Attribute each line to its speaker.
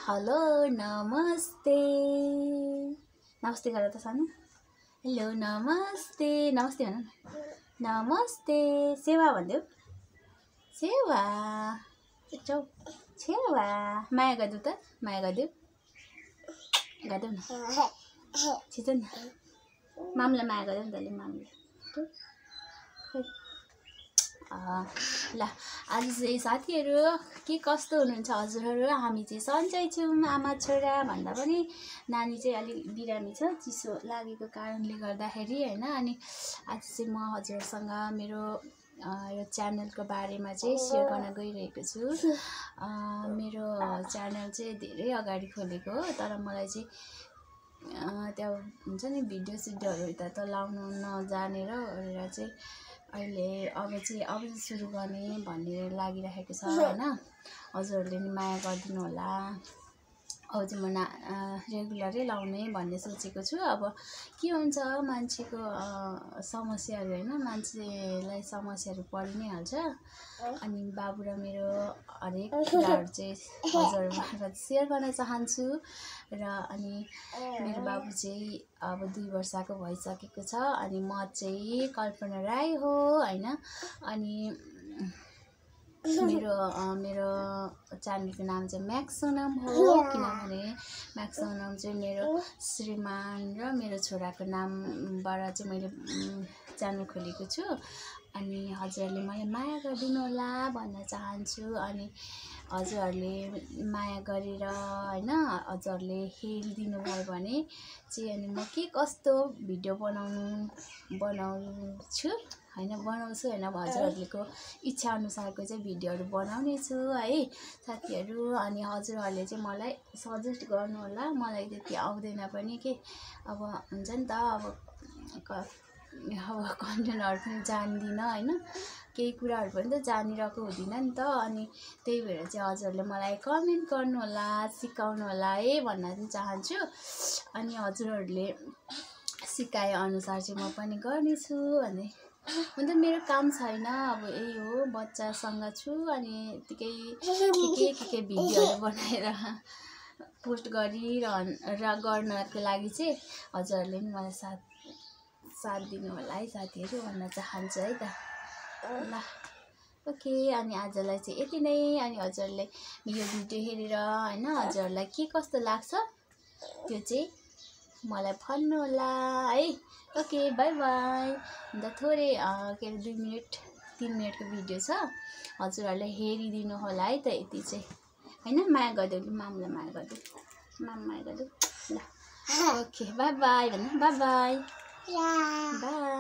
Speaker 1: hello नमस्ते नमस्ते गर त सानो हेलो नमस्ते नमस्ते भन नमस्ते सेवा भन्देऊ सेवा चौ सेवा माया गर्देऊ त माया गर्देऊ न छिटो न मामलाई माया गर्देऊ नि तले मामले ल आज चाहिँ साथीहरू के कस्तो हुनुहुन्छ हजुरहरू हामी चाहिँ सन्चै छौँ आमा छोरा भन्दा पनि नानी चाहिँ अलि बिरामी छ चिसो लागेको कारणले गर्दाखेरि हैन अनि आज चाहिँ म हजुरसँग मेरो यो च्यानलको बारेमा चाहिँ शेयर गर्न गइरहेको छु मेरो च्यानल चाहिँ धेरै अगाडि खोलेको हो तर मलाई चाहिँ त्यो हुन्छ नि भिडियो सिडियोहरू त लाउनु नजानेर ओरेर चाहिँ अहिले अब चाहिँ सुरु गर्ने भन्ने लागिरहेको छ हैन हजुरहरूले नि माया गरिदिनु होला अब चाहिँ म रेगुलरै लाउने भन्ने सोचेको छु अब के हुन्छ मान्छेको समस्याहरू हैन मान्छेलाई समस्याहरू परि नै हाल्छ अनि बाबु र मेरो हरेक कुराहरू चाहिँ हजुरहरुसँग शेयर गर्न चाहन्छु र अनि मेरो बाबु चाहिँ अब 2 वर्षको भइसकेको छ अनि म चाहिँ कल्पना राई हो हैन अनि मेरो च्यानलको नाम चाहिँ म्याक्स सोनम हो किनभने म्याक्स सोनम चाहिँ मेरो श्रीमान र मेरो छोराको नामबाट चाहिँ मैले च्यानल खोलेको छु अनि हजुरहरूले मलाई माया गरिदिनु होला भन्न चाहन्छु अनि हजुरहरूले माया गरेर हैन हजुरहरूले हेरिदिनु भयो भने चाहिँ अनि म के कस्तो भिडियो बनाउँछु हैन बनाउँछु हैन हजुरहरुको इच्छा अनुसारको चाहिँ भिडियोहरु बनाउने छु है साथीहरु अनि हजुरहरुले चाहिँ मलाई सजेस्ट गर्नु होला मलाई त्यति आउँदैन पनि के अब हुन्छ नि त अब कन्टेन्टहरु पनि जान्दिन हैन केही कुराहरु पनि त जानिरहेको हुँदिन नि त अनि त्यही भएर चाहिँ हजुरहरुले मलाई कमेन्ट गर्नु होला सिकाउनु होला है भन्न चाहिँ चाहन्छु अनि हजुरहरुले सिकाए अनुसार चाहिँ म पनि गर्ने छु अनि हुन त मेरो काम छैन अब यही हो बच्चासँग छु अनि त्यतिकै के भिडियोहरु बनाएर पोस्ट गर्नको लागि चाहिँ हजुरहरुले नि मलाई साथ दिनु होला है साथीहरु भन्न चाहन्छु है त ल ओके अनि आजलाई चाहिँ यति नै अनि हजुरहरुले यो भिडियो हेरेर हैन हजुरहरुलाई के कस्तो लाग्छ त्यो चाहिँ मलाई भन्नु होला है ओके बाइ बाइ अन्त थोरै के 2 मिनेट 3 मिनेटको भिडियो छ हजुरहरुले हेरिदिनु होला है त यति चाहिँ हैन माया गर्देऊ मामलाई माया गर्देऊ माया गर्देऊ ल ओके बाइ बाइ भन्नु बाइ बाइ बाइ